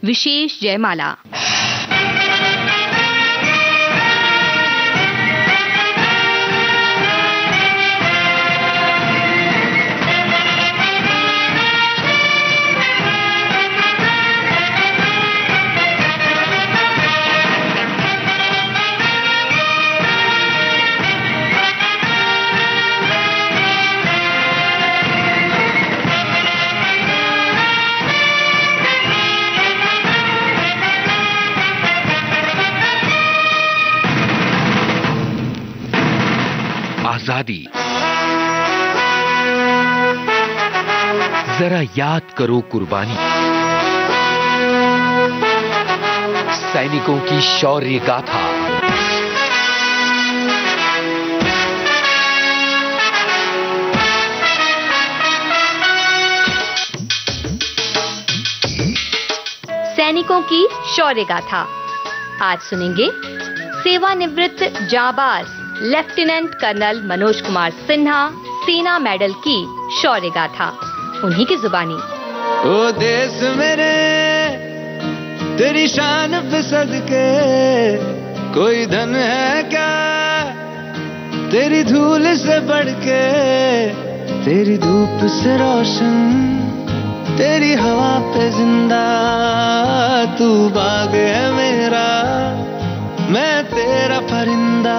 विशेष जयमाला। आजादी, जरा याद करो कुर्बानी, सैनिकों की शौर्य गाथा, सैनिकों की शौर्य गाथा। आज सुनेंगे सेवानिवृत्त जाबाज लेफ्टिनेंट कर्नल मनोज कुमार सिन्हा सेना मेडल की शौर्य गाथा, उन्हीं की जुबानी। ओ देश मेरे तेरी शान पे सदके, कोई धन है क्या तेरी धूल से बढ़ के, तेरी धूप से रोशन तेरी हवा पे जिंदा, तू बाग है मेरा मैं तेरा परिंदा,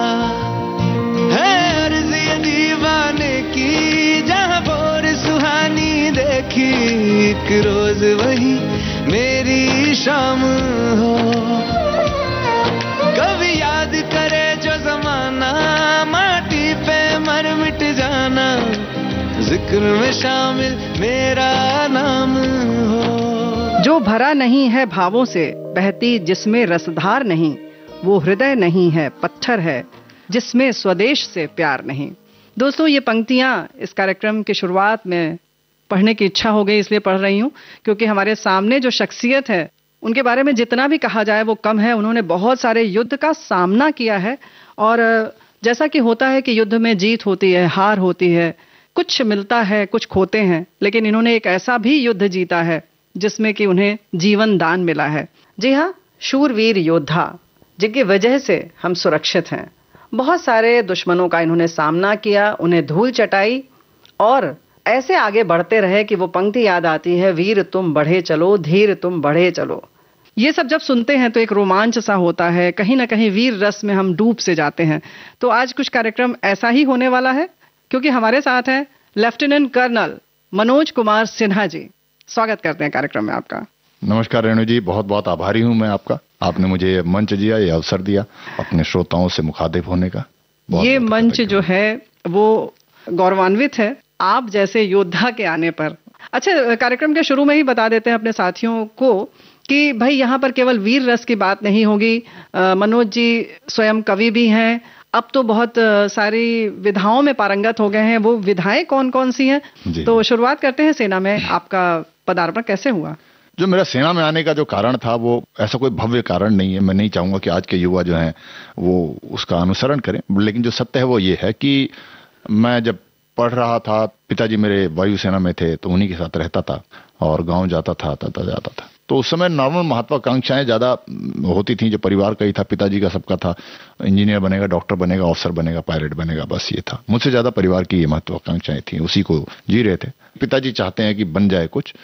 है अर्ज़ ये दीवाने की जहां भोर सुहानी देखी, एक रोज वही मेरी शाम हो, कभी याद करे जो जमाना माटी पे मर मिट जाना, जिक्र में शामिल मेरा नाम हो। जो भरा नहीं है भावों से, बहती जिसमें रसधार नहीं, वो हृदय नहीं है पत्थर है जिसमें स्वदेश से प्यार नहीं। दोस्तों, ये पंक्तियां इस कार्यक्रम की शुरुआत में पढ़ने की इच्छा हो गई, इसलिए पढ़ रही हूं क्योंकि हमारे सामने जो शख्सियत है उनके बारे में जितना भी कहा जाए वो कम है। उन्होंने बहुत सारे युद्ध का सामना किया है और जैसा कि होता है कि युद्ध में जीत होती है, हार होती है, कुछ मिलता है कुछ खोते हैं, लेकिन इन्होंने एक ऐसा भी युद्ध जीता है जिसमें कि उन्हें जीवन दान मिला है। जी हाँ, शूरवीर योद्धा जिनकी वजह से हम सुरक्षित हैं। बहुत सारे दुश्मनों का इन्होंने सामना किया, उन्हें धूल चटाई और ऐसे आगे बढ़ते रहे कि वो पंक्ति याद आती है, वीर तुम बढ़े चलो धीर तुम बढ़े चलो। ये सब जब सुनते हैं तो एक रोमांच सा होता है, कहीं ना कहीं वीर रस में हम डूब से जाते हैं। तो आज कुछ कार्यक्रम ऐसा ही होने वाला है क्योंकि हमारे साथ हैं लेफ्टिनेंट कर्नल मनोज कुमार सिन्हा जी। स्वागत करते हैं कार्यक्रम में आपका। नमस्कार रेणु जी, बहुत बहुत आभारी हूं मैं आपका। आपने मुझे ये मंच दिया, ये अवसर दिया अपने श्रोताओं से मुखातिब होने का। ये मंच जो है वो गौरवान्वित है आप जैसे योद्धा के आने पर। अच्छा, कार्यक्रम के शुरू में ही बता देते हैं अपने साथियों को कि भाई यहाँ पर केवल वीर रस की बात नहीं होगी। मनोज जी स्वयं कवि भी हैं, अब तो बहुत सारी विधाओं में पारंगत हो गए हैं। वो विधाएं कौन कौन सी हैं? तो शुरुआत करते हैं, सेना में आपका पदार्पण कैसे हुआ? जो मेरा सेना में आने का जो कारण था वो ऐसा कोई भव्य कारण नहीं है। मैं नहीं चाहूंगा कि आज के युवा जो हैं वो उसका अनुसरण करें, लेकिन जो सत्य है वो ये है कि मैं जब पढ़ रहा था, पिताजी मेरे वायुसेना में थे तो उन्हीं के साथ रहता था और गांव जाता था, जाता था। तो उस समय नॉर्मल महत्वाकांक्षाएं ज्यादा होती थी। जो परिवार का ही था, पिताजी का सबका था, इंजीनियर बनेगा, डॉक्टर बनेगा, ऑफिसर बनेगा, पायलट बनेगा, बस ये था। मुझसे ज्यादा परिवार की ये महत्वाकांक्षाएं थी, उसी को जी रहे थे। पिताजी चाहते हैं कि बन जाए कुछ,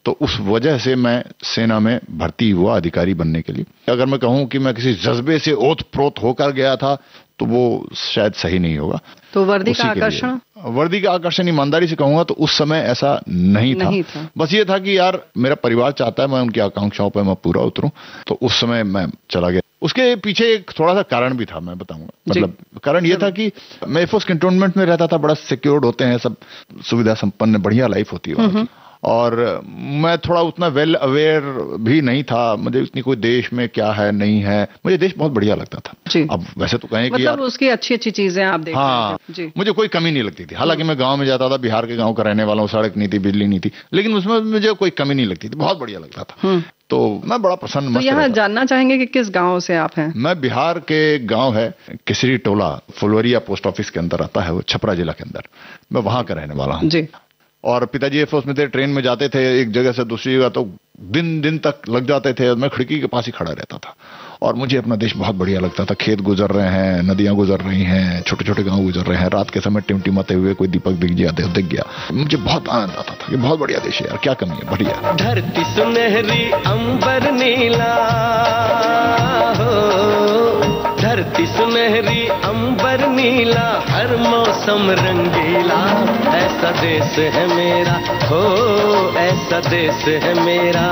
तो उस वजह से मैं सेना में भर्ती हुआ अधिकारी बनने के लिए। अगर मैं कहूं कि मैं किसी जज्बे से ओत-प्रोत होकर गया था तो वो शायद सही नहीं होगा। तो वर्दी का आकर्षण? वर्दी का आकर्षण ईमानदारी से कहूंगा तो उस समय ऐसा नहीं था। बस ये था कि यार मेरा परिवार चाहता है मैं उनकी आकांक्षाओं पर मैं पूरा उतरूं, तो उस समय मैं चला गया। उसके पीछे एक थोड़ा सा कारण भी था, मैं बताऊंगा। मतलब कारण ये था कि मैं एयरफोर्स कैंटोनमेंट में रहता था, बड़ा सिक्योर्ड होते हैं सब, सुविधा संपन्न बढ़िया लाइफ होती है वहाँ की। और मैं थोड़ा उतना वेल अवेयर भी नहीं था, मुझे इतनी कोई देश में क्या है नहीं है, मुझे देश बहुत बढ़िया लगता था। अब वैसे तो कहें कि मतलब उसकी अच्छी अच्छी चीजें आप देखते हाँ, मुझे कोई कमी नहीं लगती थी। हालांकि मैं गांव में जाता था, बिहार के गांव का रहने वाला हूँ, सड़क नहीं थी, बिजली नहीं थी, लेकिन उसमें मुझे कोई कमी नहीं लगती थी, बहुत बढ़िया लगता था। तो मैं बड़ा प्रसन्न। तो यहाँ जानना चाहेंगे कि किस गांव से आप हैं? मैं बिहार के गांव है किसरी टोला, फुलवरिया पोस्ट ऑफिस के अंदर आता है, वो छपरा जिला के अंदर। मैं वहां का रहने वाला हूँ। और पिताजी एयरफोर्स में थे, ट्रेन में जाते थे एक जगह से दूसरी जगह, तो दिन दिन तक लग जाते थे। मैं खिड़की के पास ही खड़ा रहता था और मुझे अपना देश बहुत बढ़िया लगता था। खेत गुजर रहे हैं, नदियां गुजर रही हैं, छोटे छोटे गांव गुजर रहे हैं, रात के समय टिमटिमाते हुए कोई दीपक दिख गया। मुझे बहुत आनंद आता था कि बहुत बढ़िया देश है यार, क्या कमी है, बढ़िया। धरती सुनहरी अंबर नीला हो, धरती सुनहरी अंबर नीला, हर मौसम रंगीला, ऐसा देश है मेरा हो, ऐसा देश है मेरा,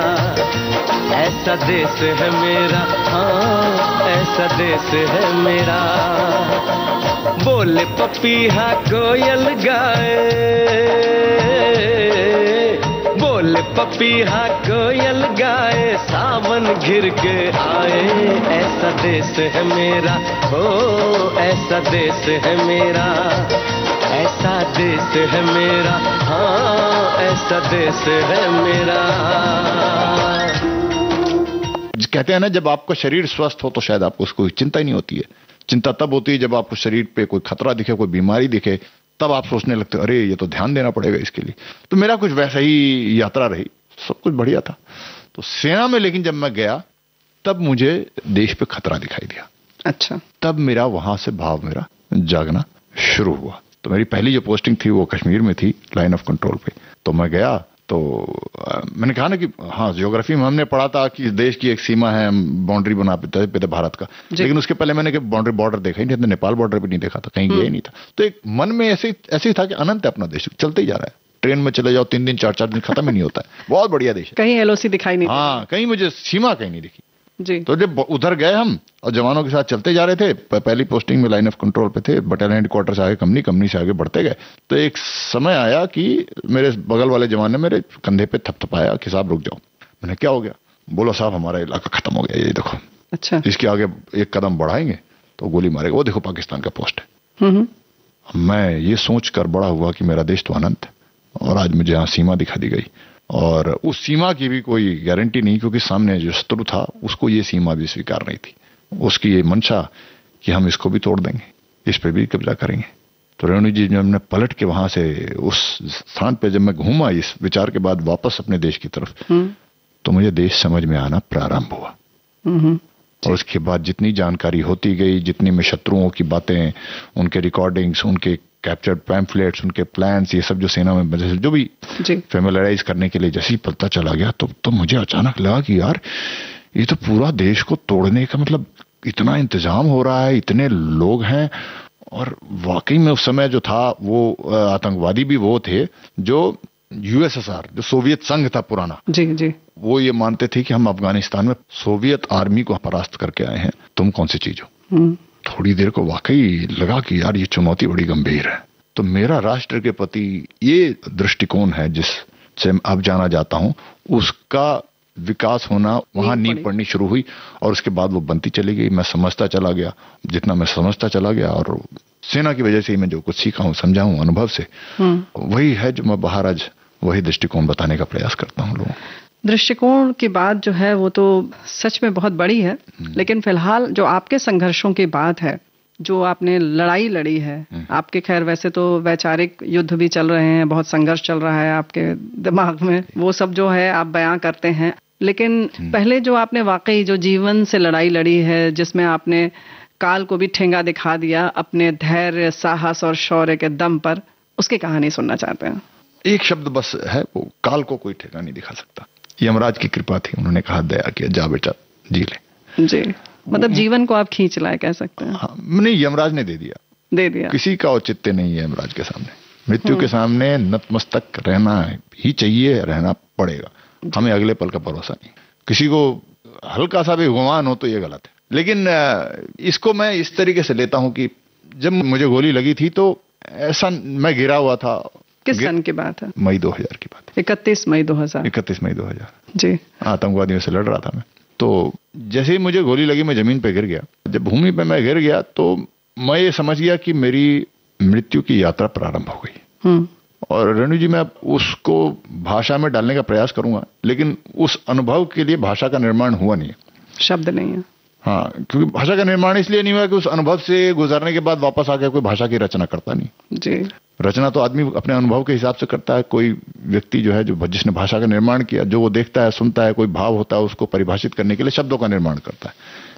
ऐसा देश है मेरा, हाँ ऐसा देश है मेरा। बोले पपीहा कोयल गाए, बोले पपीहा कोयल गाए, सावन घिर के आए, ऐसा देश है मेरा हो, ऐसा देश है मेरा, ऐसा देश है मेरा, हाँ ऐसा देश है मेरा। कहते हैं ना, जब आपका शरीर स्वस्थ हो तो शायद आपको उसको चिंता ही नहीं होती है। चिंता तब होती है जब आपको शरीर पे कोई खतरा दिखे, कोई बीमारी दिखे, तब आप सोचने लगते हो अरे ये तो ध्यान देना पड़ेगा इसके लिए। तो मेरा कुछ वैसा ही यात्रा रही, सब कुछ बढ़िया था। तो सेना में लेकिन जब मैं गया तब मुझे देश पे खतरा दिखाई दिया। अच्छा। तब मेरा वहां से भाव मेरा जागना शुरू हुआ। तो मेरी पहली जो पोस्टिंग थी वो कश्मीर में थी, लाइन ऑफ कंट्रोल पे। तो मैं गया तो मैंने कहा ना कि हाँ, ज्योग्राफी में हमने पढ़ा था कि देश की एक सीमा है, बाउंड्री बना पे थे भारत का, लेकिन उसके पहले मैंने बाउंड्री बॉर्डर देखा ही नहीं था, नेपाल बॉर्डर भी नहीं देखा था, कहीं गया ही नहीं था। तो एक मन में ऐसे ही था कि अनंत है अपना देश, चलते ही जा रहा है। ट्रेन में चले जाओ 3 दिन 4 दिन खत्म ही नहीं होता है, बहुत बढ़िया देश है। कहीं एलओसी दिखाई नहीं, हाँ कहीं मुझे सीमा कहीं नहीं दिखी जी। तो जब उधर गए हम और जवानों के साथ चलते जा रहे थे, पहली पोस्टिंग में लाइन ऑफ कंट्रोल पे थे, बटालियन हेडक्वार्टर से आगे कंपनी से आगे बढ़ते गए, तो एक समय आया कि मेरे बगल वाले जवान ने मेरे कंधे पे थपथपाया कि साहब रुक जाओ। मैंने क्या हो गया? बोलो साहब हमारा इलाका खत्म हो गया, ये देखो। अच्छा। इसके आगे एक कदम बढ़ाएंगे तो गोली मारेगा, वो देखो पाकिस्तान का पोस्ट है। मैं ये सोच कर बड़ा हुआ कि मेरा देश तो अनंत है, और आज मुझे यहाँ सीमा दिखा दी गई, और उस सीमा की भी कोई गारंटी नहीं, क्योंकि सामने जो शत्रु था उसको ये सीमा भी स्वीकार नहीं थी। उसकी ये मंशा कि हम इसको भी तोड़ देंगे, इस पे भी कब्जा करेंगे। तो रेणु जी जब मैं पलट के वहां से उस स्थान पे जब मैं घूमा इस विचार के बाद वापस अपने देश की तरफ, तो मुझे देश समझ में आना प्रारंभ हुआ। और उसके बाद जितनी जानकारी होती गई, जितनी मैं शत्रुओं की बातें, उनके रिकॉर्डिंग्स, उनके कैप्चर्ड पैम्फलेट्स, उनके प्लान्स, ये सब जो सेना में जो भी फेमिलराइज करने के लिए जैसे ही पता चला गया, तो मुझे अचानक लगा कि यार ये तो पूरा देश को तोड़ने का मतलब इतना इंतजाम हो रहा है, इतने लोग हैं। और वाकई में उस समय जो था वो आतंकवादी भी वो थे जो यूएसएसआर, जो सोवियत संघ था पुराना, जी, वो ये मानते थे कि हम अफगानिस्तान में सोवियत आर्मी को परास्त करके आए हैं, तुम कौन सी चीज हो। थोड़ी देर को वाकई लगा कि यार ये चुनौती बड़ी गंभीर है। तो मेरा राष्ट्र के प्रति ये दृष्टिकोण है जिससे अब जाना जाता हूं, उसका विकास होना, वहां नींव पड़नी शुरू हुई, और उसके बाद वो बनती चली गई। मैं समझता चला गया, जितना मैं समझता चला गया, और सेना की वजह से ही मैं जो कुछ सीखा हूं, समझा हूं अनुभव से, वही है जो मैं बाहर आज वही दृष्टिकोण बताने का प्रयास करता हूं लोगों। दृष्टिकोण की बात जो है वो तो सच में बहुत बड़ी है, लेकिन फिलहाल जो आपके संघर्षों की बात है, जो आपने लड़ाई लड़ी है, आपके खैर वैसे तो वैचारिक युद्ध भी चल रहे हैं, बहुत संघर्ष चल रहा है आपके दिमाग में, वो सब जो है आप बयां करते हैं, लेकिन पहले जो आपने वाकई जो जीवन से लड़ाई लड़ी है, जिसमें आपने काल को भी ठेंगा दिखा दिया अपने धैर्य, साहस और शौर्य के दम पर, उसकी कहानी सुनना चाहते हैं। एक शब्द बस है, वो काल को कोई ठेका नहीं दिखा सकता। यमराज की कृपा थी, उन्होंने कहा दया किया, जा बेटा जी ले। जी, मतलब जीवन को आप खींच लाए कह सकते हैं। हाँ, नहीं, यमराज ने दे दिया। किसी का औचित्य नहीं है यमराज के सामने। मृत्यु के सामने नतमस्तक रहना ही चाहिए, रहना पड़ेगा। हमें अगले पल का भरोसा नहीं। किसी को हल्का सा भी गुमान हो तो ये गलत है। लेकिन इसको मैं इस तरीके से लेता हूं कि जब मुझे गोली लगी थी तो ऐसा मैं गिरा हुआ था। किस सन की बात है? मई 2000 की बात। 31 मई 2000। 31 मई 2000 जी। आतंकवादियों से लड़ रहा था मैं। तो जैसे ही मुझे गोली लगी मैं जमीन पे गिर गया। जब भूमि पे मैं गिर गया तो मैं ये समझ गया कि मेरी मृत्यु की यात्रा प्रारंभ हो गई। और रेणु जी, मैं उसको भाषा में डालने का प्रयास करूंगा, लेकिन उस अनुभव के लिए भाषा का निर्माण हुआ नहीं है, शब्द नहीं है। हाँ, क्योंकि भाषा का निर्माण इसलिए नहीं हुआ कि उस अनुभव से गुजरने के बाद वापस आकर कोई भाषा की रचना करता नहीं जी। रचना तो आदमी अपने अनुभव के हिसाब से करता है। कोई व्यक्ति जो है, जो जिसने भाषा का निर्माण किया, जो वो देखता है, सुनता है, कोई भाव होता है, उसको परिभाषित करने के लिए शब्दों का निर्माण करता है।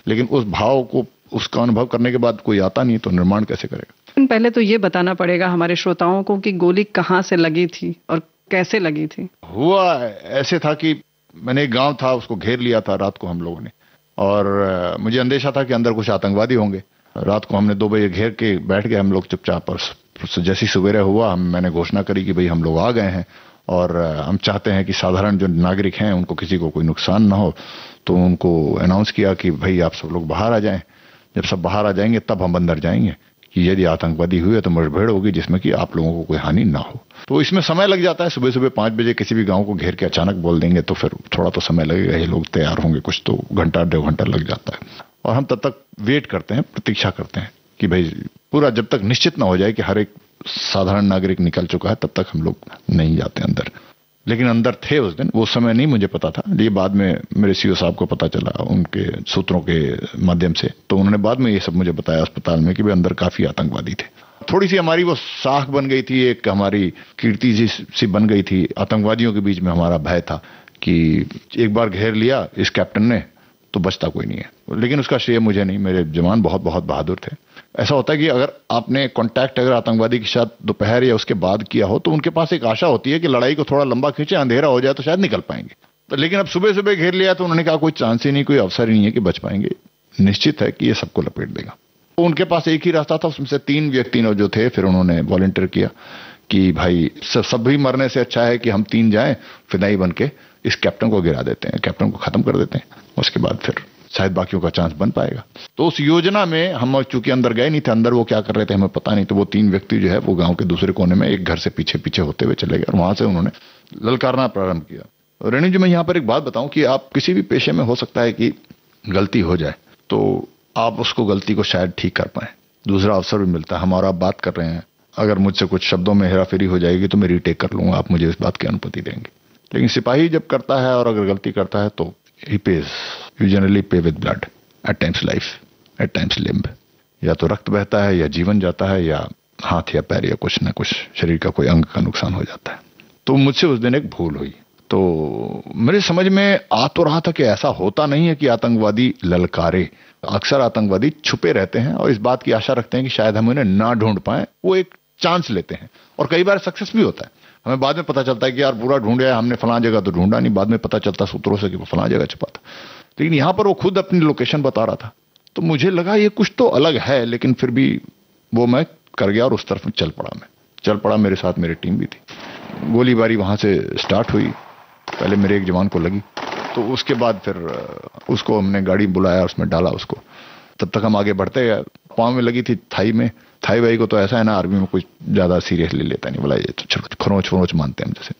लेकिन उस भाव को, उसका अनुभव करने के बाद कोई आता नहीं तो निर्माण कैसे करेगा? पहले तो ये बताना पड़ेगा हमारे श्रोताओं को कि गोली कहाँ से लगी थी और कैसे लगी थी। हुआ ऐसे था कि मैंने एक गांव था, उसको घेर लिया था रात को हम लोगों ने, और मुझे अंदेशा था कि अंदर कुछ आतंकवादी होंगे। रात को हमने 2 बजे घेर के बैठ गए हम लोग चुपचाप, और जैसी सवेरे हुआ मैंने घोषणा करी कि भाई हम लोग आ गए हैं और हम चाहते हैं कि साधारण जो नागरिक हैं उनको किसी को कोई नुकसान ना हो। तो उनको अनाउंस किया कि भाई आप सब लोग बाहर आ जाएं। जब सब बाहर आ जाएंगे तब हम अंदर जाएंगे, कि यदि आतंकवादी हुए तो मुठभेड़ होगी जिसमें कि आप लोगों को कोई हानि ना हो। तो इसमें समय लग जाता है। सुबह सुबह 5 बजे किसी भी गांव को घेर के अचानक बोल देंगे तो फिर थोड़ा तो समय लगेगा, ये लोग तैयार होंगे, कुछ तो घंटा 1.5 घंटा लग जाता है। और हम तब तक वेट करते हैं, प्रतीक्षा करते हैं कि भाई पूरा जब तक निश्चित ना हो जाए कि हर एक साधारण नागरिक निकल चुका है तब तक हम लोग नहीं जाते अंदर। लेकिन अंदर थे उस दिन, वो समय नहीं मुझे पता था। ये बाद में मेरे सीओ साहब को पता चला उनके सूत्रों के माध्यम से, तो उन्होंने बाद में ये सब मुझे बताया अस्पताल में कि भाई अंदर काफी आतंकवादी थे। थोड़ी सी हमारी वो साख बन गई थी, एक हमारी कीर्ति सी बन गई थी। आतंकवादियों के बीच में हमारा भय था कि एक बार घेर लिया इस कैप्टन ने तो बचता कोई नहीं है। लेकिन उसका श्रेय मुझे नहीं, मेरे जवान बहुत बहुत बहादुर थे। ऐसा होता है कि अगर आपने कांटेक्ट अगर आतंकवादी के साथ दोपहर या उसके बाद किया हो तो उनके पास एक आशा होती है कि लड़ाई को थोड़ा लंबा खींचे, अंधेरा हो जाए तो शायद निकल पाएंगे। तो लेकिन अब सुबह सुबह घेर लिया तो उन्होंने कहा कोई चांस ही नहीं, कोई अवसर ही नहीं है कि बच पाएंगे, निश्चित है कि ये सबको लपेट देगा। तो उनके पास एक ही रास्ता था, उसमें से 3 व्यक्ति जो थे फिर उन्होंने वॉलंटियर किया कि भाई सब भी मरने से अच्छा है कि हम 3 जाएं, फिदाई बन के इस कैप्टन को गिरा देते हैं, कैप्टन को खत्म कर देते हैं, उसके बाद फिर शायद बाकियों का चांस बन पाएगा। तो उस योजना में हम चूंकि अंदर गए नहीं थे, अंदर वो क्या कर रहे थे हमें पता नहीं, तो वो 3 व्यक्ति जो है वो गांव के दूसरे कोने में एक घर से पीछे पीछे होते हुए चले गए और वहां से उन्होंने ललकारना प्रारंभ किया। रेणु जी, मैं यहाँ पर एक बात बताऊं कि आप किसी भी पेशे में हो सकता है कि गलती हो जाए तो आप उसको गलती को शायद ठीक कर पाए, दूसरा अवसर भी मिलता है। हम और आप बात कर रहे हैं, अगर मुझसे कुछ शब्दों में हेराफेरी हो जाएगी तो मैं रीटेक कर लूंगा, आप मुझे इस बात की अनुमति देंगे। लेकिन सिपाही जब करता है और अगर गलती करता है तो he pays, you generally pay with blood, at times life, at times limb। या तो रक्त बहता है या जीवन जाता है या हाथ या पैर या कुछ ना कुछ शरीर का कोई अंग का नुकसान हो जाता है। तो मुझसे उस दिन एक भूल हुई। तो मेरे समझ में आ तो रहा था कि ऐसा होता नहीं है कि आतंकवादी ललकारे, अक्सर आतंकवादी छुपे रहते हैं और इस बात की आशा रखते हैं कि शायद हम उन्हें ना ढूंढ पाए, वो एक चांस लेते हैं और कई बार सक्सेस भी होता है। हमें बाद में पता चलता है कि यार पूरा ढूंढा हमने, फलां जगह तो ढूंढा नहीं, बाद में पता चलता सूत्रों से कि वो फलां जगह छुपा था। लेकिन यहां पर वो खुद अपनी लोकेशन बता रहा था, तो मुझे लगा ये कुछ तो अलग है, लेकिन फिर भी वो मैं कर गया और उस तरफ चल पड़ा। मेरे साथ मेरी टीम भी थी। गोलीबारी वहां से स्टार्ट हुई, पहले मेरे एक जवान को लगी, तो उसके बाद फिर उसको हमने गाड़ी बुलाया, उसमें डाला उसको। तब तक हम आगे बढ़ते गए। पाँव में लगी थी थाई में। थाई वाई को तो ऐसा है ना, आर्मी में कुछ ज्यादा सीरियसली लेता नहीं, बोला ये तो चलो खरोच मानते हैं हम। जैसे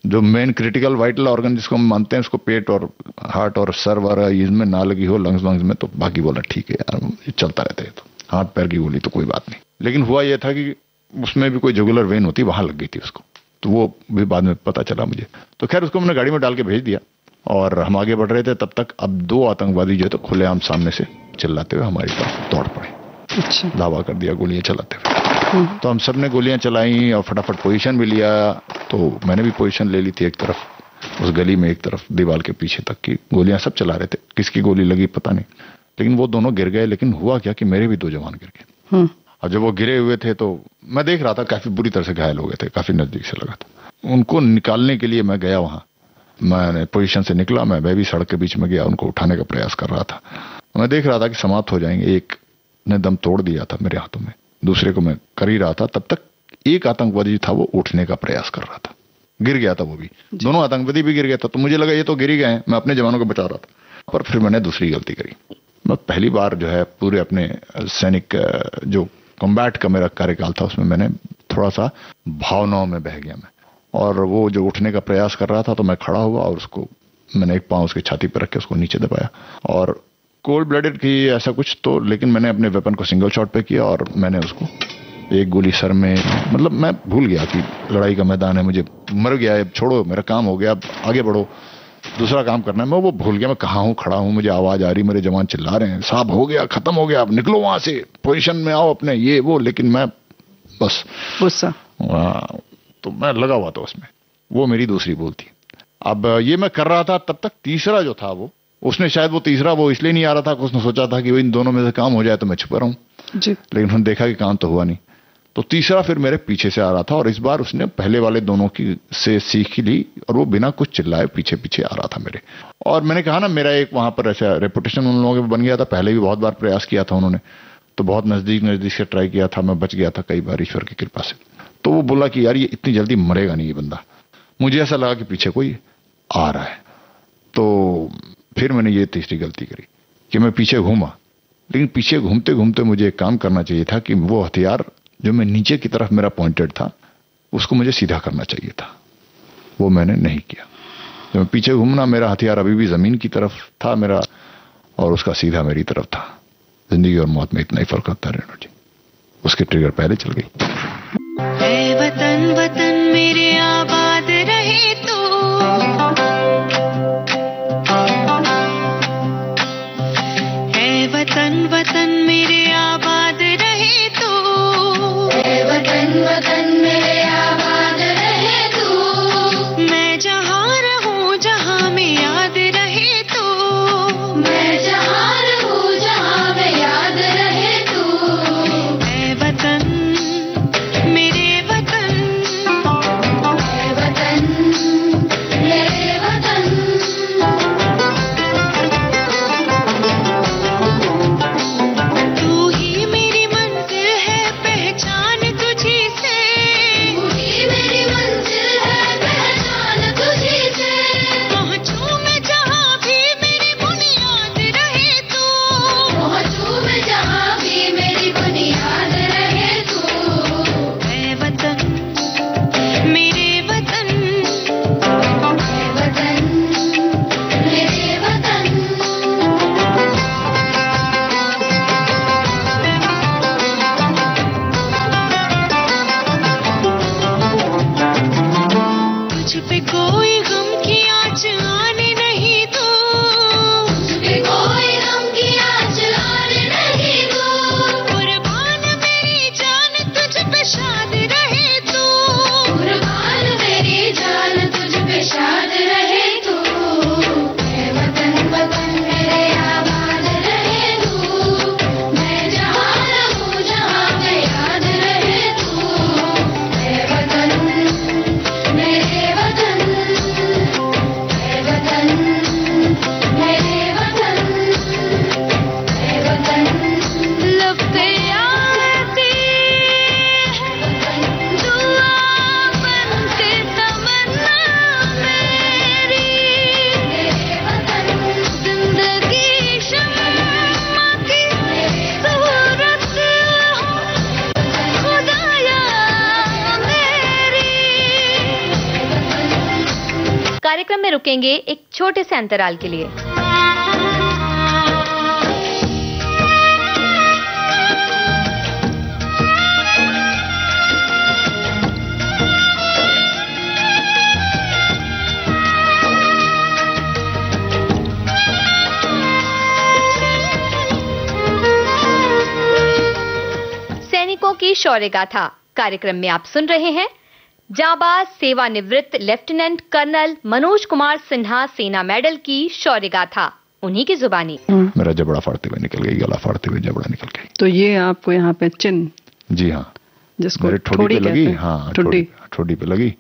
जो मेन क्रिटिकल वाइटल ऑर्गन जिसको हम मानते हैं, उसको पेट और हार्ट और सर वगैरह इसमें ना लगी हो, लंग्स में, तो बाकी बोला ठीक है यार, ये चलता रहता है। तो हाथ पैर की गोली तो कोई बात नहीं। लेकिन हुआ यह था कि उसमें भी कोई जुगुलर वेन होती, वहां लग गई थी उसको, तो वो भी बाद में पता चला मुझे। तो खैर उसको हमने गाड़ी में डाल के भेज दिया और हम आगे बढ़ रहे थे। तब तक अब 2 आतंकवादी जो है तो खुलेआम सामने से चिल्लाते हुए हमारी तरफ दौड़ पड़े। अच्छा। दावा कर दिया गोलियां चलाते हुए। तो हम सब ने गोलियां चलाई और फटाफट पोजीशन भी लिया। तो मैंने भी पोजीशन ले ली थी एक तरफ उस गली में, एक तरफ दीवार के पीछे तक की गोलियां सब चला रहे थे। किसकी गोली लगी पता नहीं, लेकिन वो दोनों गिर गए। लेकिन हुआ क्या कि मेरे भी 2 जवान गिर गए। और जब वो गिरे हुए थे तो मैं देख रहा था काफी बुरी तरह से घायल हो गए थे, काफी नजदीक से लगा था। उनको निकालने के लिए मैं गया वहां, मैंने पोजीशन से निकला, मैं भी सड़क के बीच में गया, उनको उठाने का प्रयास कर रहा था। मैं देख रहा था कि समाप्त हो जाएंगे। एक ने दम तोड़ दिया था मेरे हाथों में, दूसरे को मैं कर ही रहा था। तब तक एक आतंकवादी था, वो उठने का प्रयास कर रहा था, गिर गया था वो भी, दोनों आतंकवादी भी गिर गया था। तो मुझे लगा ये तो गिर ही गए हैं, मैं अपने जवानों को बचा रहा था। पर फिर मैंने दूसरी गलती करी। मैं पहली बार जो है पूरे अपने सैनिक जो कॉम्बैट का मेरा कार्यकाल था उसमें मैंने थोड़ा सा भावनाओं में बह गया मैं। और वो जो उठने का प्रयास कर रहा था तो मैं खड़ा हुआ और उसको मैंने एक पांव उसकी छाती पर रख के उसको नीचे दबाया। और कोल्ड ब्लडेड की ऐसा कुछ तो, लेकिन मैंने अपने वेपन को सिंगल शॉट पे किया और मैंने उसको एक गोली सर में, मतलब मैं भूल गया कि लड़ाई का मैदान है, मुझे मर गया, अब छोड़ो, मेरा काम हो गया, अब आगे बढ़ो। दूसरा काम करना है। मैं वो भूल गया मैं कहाँ हूँ, खड़ा हूँ, मुझे आवाज आ रही, मेरे जवान चिल्ला रहे हैं साहब हो गया, खत्म हो गया, अब निकलो वहां से, पोजीशन में आओ अपने, ये वो। लेकिन मैं बस गुस्सा, तो मैं लगा हुआ था उसमें। वो मेरी दूसरी भूल थी। अब ये मैं कर रहा था, तब तक तीसरा जो था वो, उसने शायद वो तीसरा वो इसलिए नहीं आ रहा था कि उसने सोचा था कि इन दोनों में से काम हो जाए तो मैं छुपा रहूं जी। लेकिन उसने देखा कि काम तो हुआ नहीं, तो तीसरा फिर मेरे पीछे से आ रहा था। और इस बार उसने पहले वाले दोनों की से सीख ली और वो बिना कुछ चिल्लाए पीछे पीछे आ रहा था मेरे। और मैंने कहा ना, मेरा एक वहां पर ऐसा रेपुटेशन उन लोगों के बन गया था। पहले भी बहुत बार प्रयास किया था उन्होंने, तो बहुत नजदीक से ट्राई किया था, मैं बच गया था कई बार ईश्वर की कृपा से। तो वो बोला कि यार ये इतनी जल्दी मरेगा नहीं ये बंदा। मुझे ऐसा लगा कि पीछे कोई आ रहा है, तो फिर मैंने ये तीसरी गलती करी कि मैं पीछे घूमा। लेकिन पीछे घूमते घूमते मुझे एक काम करना चाहिए था कि वो हथियार जो मैं नीचे की तरफ मेरा पॉइंटेड था उसको मुझे सीधा करना चाहिए था, वो मैंने नहीं किया। जब मैं पीछे घूमना, मेरा हथियार अभी भी जमीन की तरफ था मेरा, और उसका सीधा मेरी तरफ था। जिंदगी और मौत में इतना ही फर्क होता है रेणु जी। उसके ट्रिगर पहले चल गई। ऐ वतन वतन मेरे आबाद रहे तो, ऐ वतन वतन मेरे आबाद रहे तो, ऐ वतन वतन मेरे आबाद रहे तो, मैं जहाँ रहूं जहाँ में याद रहे तो, मैं जहाँ रहूं जहाँ में याद रहे तो, ऐ वतन मेरे वतन, ऐ वतन मेरे वतन। तू ही मेरी मंजिल है पहचान तुझी से, तू ही मेरी मंजिल है पहचान तुझी से, पहुंचूं मैं जहाँ भी मेरी बुनियाद रहे तो, पहुंचूं मैं जहाँ भी मेरी बुनियाद रहे तो, ऐ वतन मेरे वतन, ऐ वतन मेरे वतन। तुझ पे कोई गम की आँच आने नहीं दो, तुझ पे कोई गम की आँच आने नहीं दो, कुर्बान मेरी जान तुझ पे शाद रहे तो, कुर्बान मेरी जान तुझ पे शाद रहे तो, ऐ वतन वतन मेरे आबाद रहे तो, मैं जहाँ रहूं जहाँ में याद रहे तो, ऐ वतन मेरे वतन, ऐ वतन मेरे वतन, ऐ वतन। लब पे आती है दुआ बन के तमन्ना मेरी, मेरे वतन जिंदगी शम्मा की सूरत हो खुदाया मेरी। कार्यक्रम में रुकेंगे एक छोटे से अंतराल के लिए। सैनिकों की शौर्य गाथा कार्यक्रम में आप सुन रहे हैं जाबाज सेवानिवृत्त लेफ्टिनेंट कर्नल मनोज कुमार सिन्हा सेना मेडल की शौर्य गाथा, उन्हीं की जुबानी। मेरा जबड़ा फाड़ते हुए निकल गई, गला फाड़ते हुए जबड़ा निकल गई। तो ये आपको यहाँ पे चिन्ह, जी हाँ, जिसको मेरे ठोड़ी पे लगी, कहते हैं। हाँ ठुड्डी। ठोड़ी पे लगी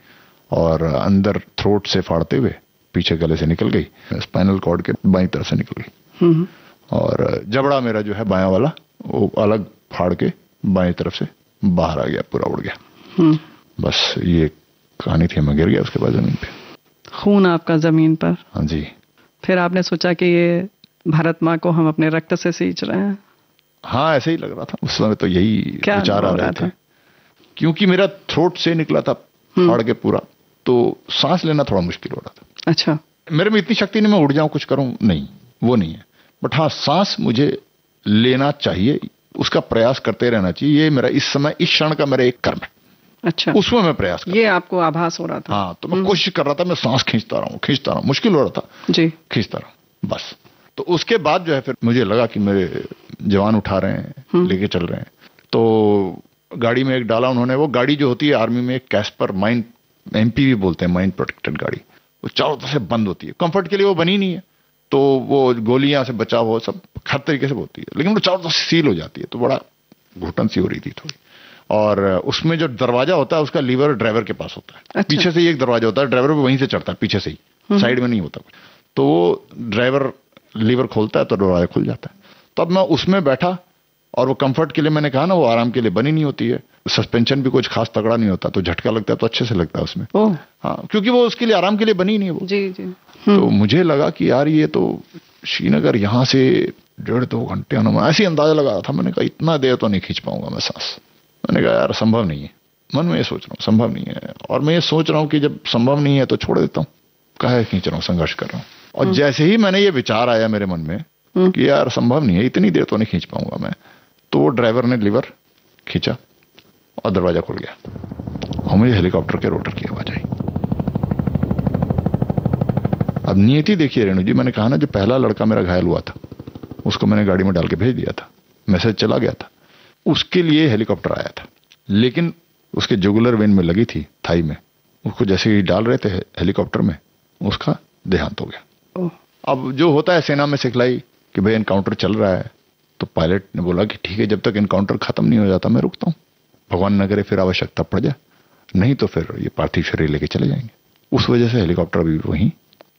और अंदर थ्रोट से फाड़ते हुए पीछे गले से निकल गई, स्पाइनल कॉर्ड के बाईं तरफ से निकल गई। और जबड़ा मेरा जो है बायां वाला वो अलग फाड़ के बाईं तरफ से बाहर आ गया, पूरा उड़ गया। बस ये कहानी थी। मैं गिर गया उसके बाद जमीन पे, खून आपका जमीन पर। हाँ जी। फिर आपने सोचा कि ये भारत माँ को हम अपने रक्त से सींच रहे हैं। हाँ ऐसे ही लग रहा था उस समय, तो यही विचार आ रहे थे। क्योंकि मेरा थ्रोट से निकला था फाड़ के पूरा, तो सांस लेना थोड़ा मुश्किल हो रहा था। अच्छा। मेरे में इतनी शक्ति नहीं मैं उड़ जाऊं कुछ करूं, नहीं वो नहीं है, बट हाँ सांस मुझे लेना चाहिए, उसका प्रयास करते रहना चाहिए। ये मेरा इस समय इस क्षण का मेरा एक कर्म है। अच्छा, उसमें मैं प्रयास कर, ये आपको आभास हो रहा था? हाँ, तो मैं कोशिश कर रहा था, मैं सांस खींचता रहा हूँ, मुश्किल हो रहा था जी, खींचता रहा बस। तो उसके बाद जो है फिर मुझे लगा कि मेरे जवान उठा रहे हैं, लेके चल रहे हैं, तो गाड़ी में एक डाला उन्होंने। वो गाड़ी जो होती है आर्मी में, एक कैस्पर माइन, एमपीवी बोलते हैं, माइन प्रोटेक्टेड गाड़ी, वो चारों तरफ से बंद होती है, कंफर्ट के लिए वो बनी नहीं है, तो वो गोलियां से बचाव हो सब हर तरीके से होती है, लेकिन वो चारों तरफ से सील हो जाती है, तो बड़ा घुटन सी हो रही थी थोड़ी। और उसमें जो दरवाजा होता है उसका लीवर ड्राइवर के पास होता है। अच्छा। पीछे से ही एक दरवाजा होता है, ड्राइवर भी वहीं से चढ़ता है, पीछे से ही, साइड में नहीं होता। तो वो ड्राइवर लीवर खोलता है तो दरवाजा खुल जाता है। तो अब मैं उसमें बैठा, और वो कंफर्ट के लिए, मैंने कहा ना, वो आराम के लिए बनी नहीं होती है, सस्पेंशन भी कुछ खास तगड़ा नहीं होता, तो झटका लगता है तो अच्छे से लगता है उसमें। हाँ, क्योंकि वो उसके लिए आराम के लिए बनी नहीं है वो। जी जी। तो मुझे लगा कि यार ये तो श्रीनगर यहाँ से 1.5-2 घंटे आना, मैं ऐसे ही अंदाजा लगा रहा था। मैंने कहा इतना देर तो नहीं खींच पाऊंगा मैं सांस। मैंने कहा यार संभव नहीं है, मन में ये सोच रहा हूँ संभव नहीं है, और मैं ये सोच रहा हूँ कि जब संभव नहीं है तो छोड़ देता हूँ, काहे खींच रहा हूँ, संघर्ष कर रहा हूँ। और जैसे ही मैंने ये विचार आया मेरे मन में कि यार संभव नहीं है, इतनी देर तो नहीं खींच पाऊंगा मैं, तो वो ड्राइवर ने लीवर खींचा और दरवाजा खुल गया और मुझे हेलीकॉप्टर के रोटर की आवाज आई। अब नियति देखिए रेणु जी, मैंने कहा ना, जो पहला लड़का मेरा घायल हुआ था उसको मैंने गाड़ी में डाल के भेज दिया था, मैसेज चला गया था, उसके लिए हेलीकॉप्टर आया था, लेकिन उसके जुगुलर वेन में लगी थी, थाई में, उसको जैसे ही डाल रहे थे हेलीकॉप्टर में, उसका देहांत हो गया। अब जो होता है सेना में सिखलाई कि भाई एनकाउंटर चल रहा है, तो पायलट ने बोला कि ठीक है, जब तक एनकाउंटर खत्म नहीं हो जाता मैं रुकता हूं, भगवान न करे फिर आवश्यकता पड़ जाए, नहीं तो फिर ये पार्थिव शरीर लेके चले जाएंगे। उस वजह से हेलीकॉप्टर अभी वहीं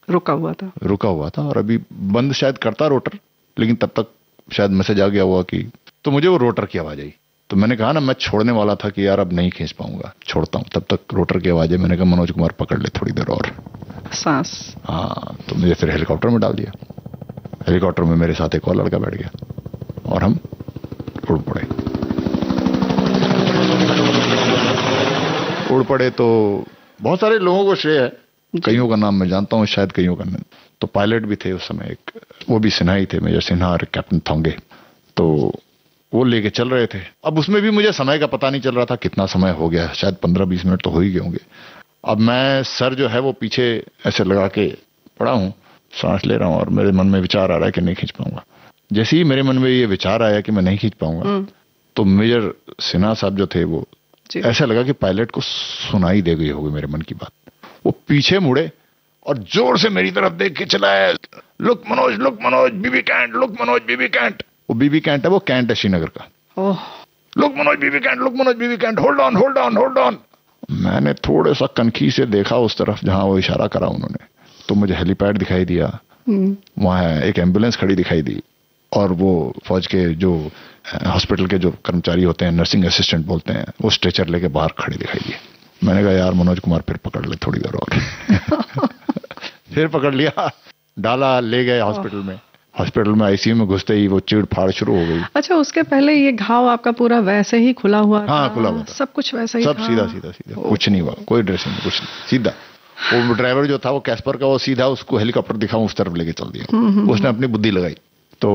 रुका हुआ था और अभी बंद शायद करता रोटर, लेकिन तब तक शायद मैसेज आ गया हुआ कि, तो मुझे वो रोटर की आवाज आई। तो मैंने कहा ना, मैं छोड़ने वाला था कि यार अब नहीं खींच पाऊंगा, छोड़ता हूं, तब तक रोटर की आवाज है। मैंने कहा मनोज कुमार पकड़ ले थोड़ी देर और सांस। हाँ, तो मुझे फिर हेलीकॉप्टर में डाल दिया। हेलीकॉप्टर में मेरे साथ एक और लड़का बैठ गया और हम उड़ पड़े। तो बहुत सारे लोगों को श्रेय है, कईयों का नाम मैं जानता हूं, शायद कईयों का नहीं। तो पायलट भी थे उस समय, एक वो भी सिन्हा ही थे, मेजर सिन्हा और कैप्टन थोंगे, तो वो लेके चल रहे थे। अब उसमें भी मुझे समय का पता नहीं चल रहा था, कितना समय हो गया, शायद 15-20 मिनट तो हो ही गए होंगे। अब मैं सर जो है वो पीछे ऐसे लगा के पड़ा हूं, सांस ले रहा हूं, और मेरे मन में विचार आ रहा है कि नहीं खींच पाऊंगा। जैसे ही मेरे मन में ये विचार आया कि मैं नहीं खींच पाऊंगा, तो मेजर सिन्हा साहब जो थे वो, ऐसा लगा कि पायलट को सुनाई दे गई होगी मेरे मन की बात। वो पीछे मुड़े और जोर से मेरी तरफ देख के चलाए, look Manoj BB Cantt, look Manoj BB Cantt. वो बीबी कैंट है, वो कैंट है श्रीनगर का। Look Manoj BB Cantt, hold on. मैंने थोड़ा सा कनखी से देखा उस तरफ जहां वो इशारा करा उन्होंने, तो मुझे हेलीपैड दिखाई दिया, वहां एक एम्बुलेंस खड़ी दिखाई दी, और वो फौज के जो हॉस्पिटल के जो कर्मचारी होते हैं, नर्सिंग असिस्टेंट बोलते हैं, वो स्ट्रेचर लेके बाहर खड़े दिखाई दिए। मैंने कहा यार मनोज कुमार फिर पकड़ ले थोड़ी देर और फिर पकड़ लिया, डाला, ले गए हॉस्पिटल में। हॉस्पिटल में आईसीयू में घुसते ही वो चीड़ फाड़ शुरू हो गई। अच्छा, उसके पहले ये घाव आपका पूरा वैसे ही खुला हुआ था? हाँ, खुला हुआ था, सब कुछ वैसा ही, सब सीधा कुछ नहीं हुआ, कोई ड्रेसिंग कुछ नहीं, सीधा। वो ड्राइवर जो था वो कैस्पर का, वो सीधा उसको हेलीकॉप्टर दिखाऊं उस तरफ लेके चल दिया, उसने अपनी बुद्धि लगाई। तो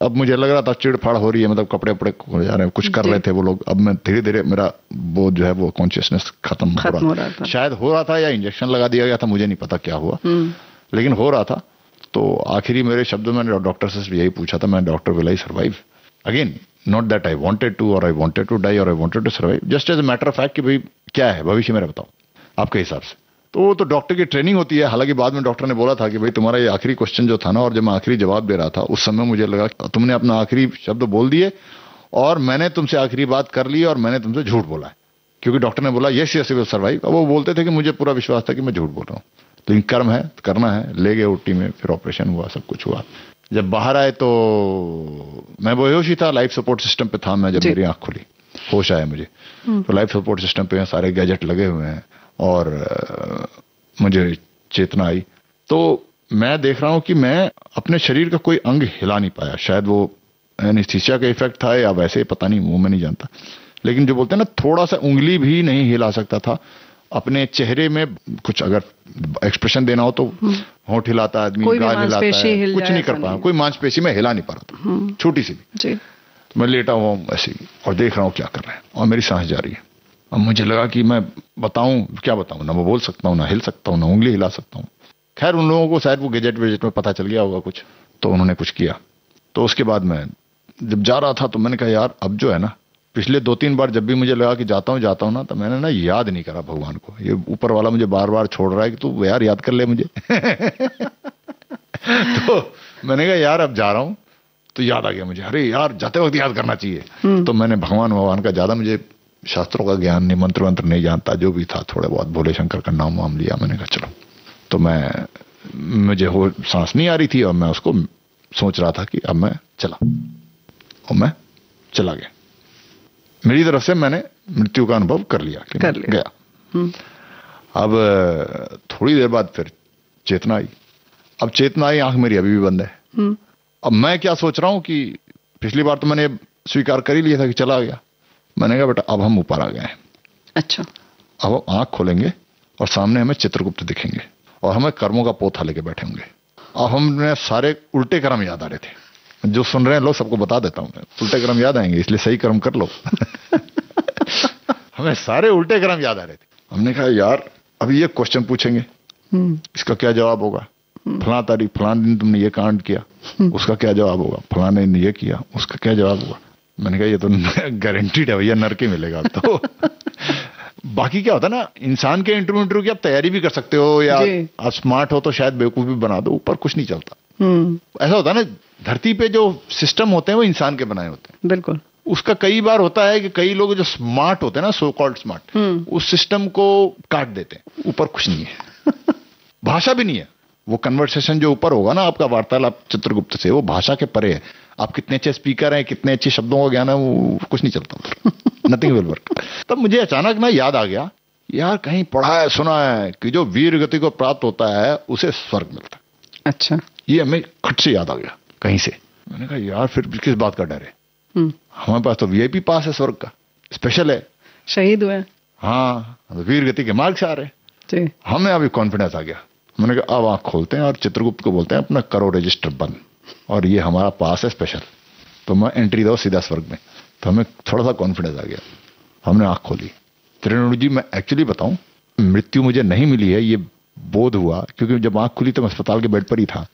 अब मुझे लग रहा था चिड़ फाड़ हो रही है, मतलब कपड़े उपड़े हो जा रहे हैं, कुछ कर रहे थे वो लोग। अब मैं धीरे धीरे मेरा वो जो है वो कॉन्शियसनेस खत्म हो रहा था, शायद हो रहा था या इंजेक्शन लगा दिया गया था, मुझे नहीं पता क्या हुआ, लेकिन हो रहा था। तो आखिरी मेरे शब्दों में डॉक्टर से यही पूछा था, मैं, doctor will I survive? Again, not that I wanted to or I wanted to die or I wanted to survive, just as a matter of fact कि भाई क्या है भविष्य मेरा, बताओ आपके हिसाब से। तो डॉक्टर की ट्रेनिंग होती है। हालांकि बाद में डॉक्टर ने बोला था कि भाई तुम्हारा ये आखिरी क्वेश्चन जो था ना, और जब मैं आखिरी जवाब दे रहा था उस समय मुझे लगा तुमने अपना आखिरी शब्द बोल दिए और मैंने तुमसे आखिरी बात कर ली और मैंने तुमसे झूठ बोला है, क्योंकि डॉक्टर ने बोला यस यस विल सर्वाइव। अब वो बोलते थे कि मुझे पूरा विश्वास था कि मैं झूठ बोल रहा हूँ, लेकिन कर्म है, करना है। ले गए ओटी में, फिर ऑपरेशन हुआ, सब कुछ हुआ। जब बाहर आए तो मैं बेहोश ही था, लाइफ सपोर्ट सिस्टम पे था मैं। जब मेरी आंख खुली, होश आया मुझे, तो लाइफ सपोर्ट सिस्टम पे सारे गैजेट लगे हुए हैं और मुझे चेतना आई। तो मैं देख रहा हूं कि मैं अपने शरीर का कोई अंग हिला नहीं पाया। शायद वो एनेस्थीसिया का इफेक्ट था या वैसे ही, पता नहीं, वो मैं नहीं जानता। लेकिन जो बोलते हैं ना, थोड़ा सा उंगली भी नहीं हिला सकता था। अपने चेहरे में कुछ अगर एक्सप्रेशन देना हो तो होंठ हिलाता आदमी, गाल हिलाता है, कुछ नहीं कर पाया, कोई मांसपेशी में हिला नहीं पा रहा था, छोटी सी भी। तो मैं लेटा हुआ हूं ऐसे ही और देख रहा हूं क्या कर रहे हैं, और मेरी सांस जा रही है अब मुझे लगा कि मैं बताऊं, क्या बताऊं, ना मैं बोल सकता हूं, ना हिल सकता हूं, ना उंगली हिला सकता हूं। खैर उन लोगों को शायद वो गैजेट वेजेट में पता चल गया होगा कुछ, तो उन्होंने कुछ किया। तो उसके बाद मैं जब जा रहा था तो मैंने कहा यार अब जो है ना, पिछले 2-3 बार जब भी मुझे लगा कि जाता हूं ना, तो मैंने ना याद नहीं करा भगवान को। ये ऊपर वाला मुझे बार बार छोड़ रहा है कि तू यार याद कर ले मुझे। तो मैंने कहा यार अब जा रहा हूं, तो याद आ गया मुझे, अरे यार जाते वक्त याद करना चाहिए। तो मैंने भगवान का ज्यादा मुझे शास्त्रों का ज्ञान नहीं, मंत्र वंत्र नहीं जानता, जो भी था थोड़े बहुत भोले शंकर का नाम वाम लिया। मैंने कहा चलो, तो मुझे सांस नहीं आ रही थी और मैं उसको सोच रहा था कि अब मैं चला, और मैं चला गया। मेरी तरफ से मैंने मृत्यु का अनुभव कर लिया कि गया। अब थोड़ी देर बाद फिर चेतना आई। अब चेतना आई, आंख मेरी अभी भी बंद है। अब मैं क्या सोच रहा हूं कि पिछली बार तो मैंने स्वीकार कर ही लिया था कि चला गया। मैंने कहा बेटा अब हम ऊपर आ गए हैं। अच्छा। अब आंख खोलेंगे और सामने हमें चित्रगुप्त दिखेंगे और हमें कर्मों का पोथा लेके बैठे होंगे। अब हमें सारे उल्टे कर्म याद आ रहे थे। जो सुन रहे हैं लोग सबको बता देता हूं मैं, उल्टे कर्म याद आएंगे इसलिए सही कर्म कर लो। हमें सारे उल्टे कर्म याद आ रहे थे। हमने कहा यार अभी ये क्वेश्चन पूछेंगे, इसका क्या जवाब होगा? फलां तारीख फलां दिन तुमने ये कांड किया, उसका क्या जवाब होगा? फलाने ने ये किया, उसका क्या जवाब होगा? मैंने कहा ये तो गारंटीड है भैया, नरक ही मिलेगा। तो बाकी क्या होता है ना, इंसान के इंटरव्यू की आप तैयारी भी कर सकते हो, या आप स्मार्ट हो तो शायद बेवकूफ भी बना दो, ऊपर कुछ नहीं चलता। ऐसा होता है ना, धरती पे जो सिस्टम होते हैं वो इंसान के बनाए होते हैं। बिल्कुल। उसका कई बार होता है कि कई लोग जो स्मार्ट होते हैं ना, सो कॉल्ड स्मार्ट, उस सिस्टम को काट देते हैं। ऊपर कुछ नहीं है, भाषा भी नहीं है। वो कन्वर्सेशन जो ऊपर होगा ना आपका वार्तालाप चित्रगुप्त से, वो भाषा के परे है। आप कितने अच्छे स्पीकर हैं, कितने अच्छे शब्दों का ज्ञान है, वो कुछ नहीं चलता। Nothing will work. तब मुझे अचानक ना याद आ गया, यार कहीं पढ़ा है सुना है कि जो वीर गति को प्राप्त होता है उसे स्वर्ग मिलता है। अच्छा। ये हमें खट से याद आ गया कहीं से। मैंने कहा यार फिर किस बात का डर है? हमारे पास तो वीआईपी पास है स्वर्ग का, स्पेशल है, शहीद हुए। हाँ, वीर गति के मार्ग से आ रहे। हमें अभी कॉन्फिडेंस आ गया। मैंने कहा अब आंख खोलते हैं और चित्रगुप्त को बोलते हैं अपना करो रजिस्टर बंद, और ये हमारा पास है स्पेशल, तो मैं एंट्री दो सीधा स्वर्ग में। तो हमें थोड़ा सा कॉन्फिडेंस आ गया। हमने आंख खोली। त्रिवेणी जी मैं एक्चुअली बताऊं, मृत्यु मुझे नहीं मिली है ये बोध हुआ, क्योंकि जब आंख खुली तो मैं अस्पताल के बेड पर ही था।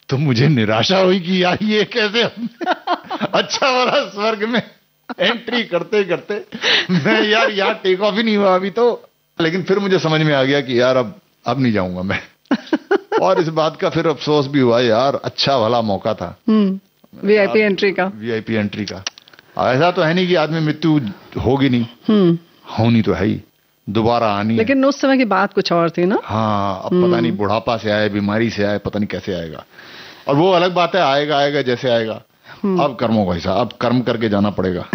तो मुझे निराशा हुई कि यार ये कैसे अच्छा वाला स्वर्ग में एंट्री करते करते मैं यार यहाँ टेक ऑफ ही नहीं हुआ अभी तो। लेकिन फिर मुझे समझ में आ गया कि यार अब नहीं जाऊंगा मैं। और इस बात का फिर अफसोस भी हुआ, यार अच्छा भला मौका था वीआईपी एंट्री का। वीआईपी एंट्री का ऐसा तो है नहीं कि आदमी मृत्यु होगी नहीं, होनी तो है ही, दोबारा आनी। लेकिन उस समय की बात कुछ और थी ना। हाँ, अब पता नहीं बुढ़ापा से आए, बीमारी से आए, पता नहीं कैसे आएगा। और वो अलग बात है, आएगा जैसे आएगा। अब कर्मों का हिसाब, अब कर्म करके जाना पड़ेगा।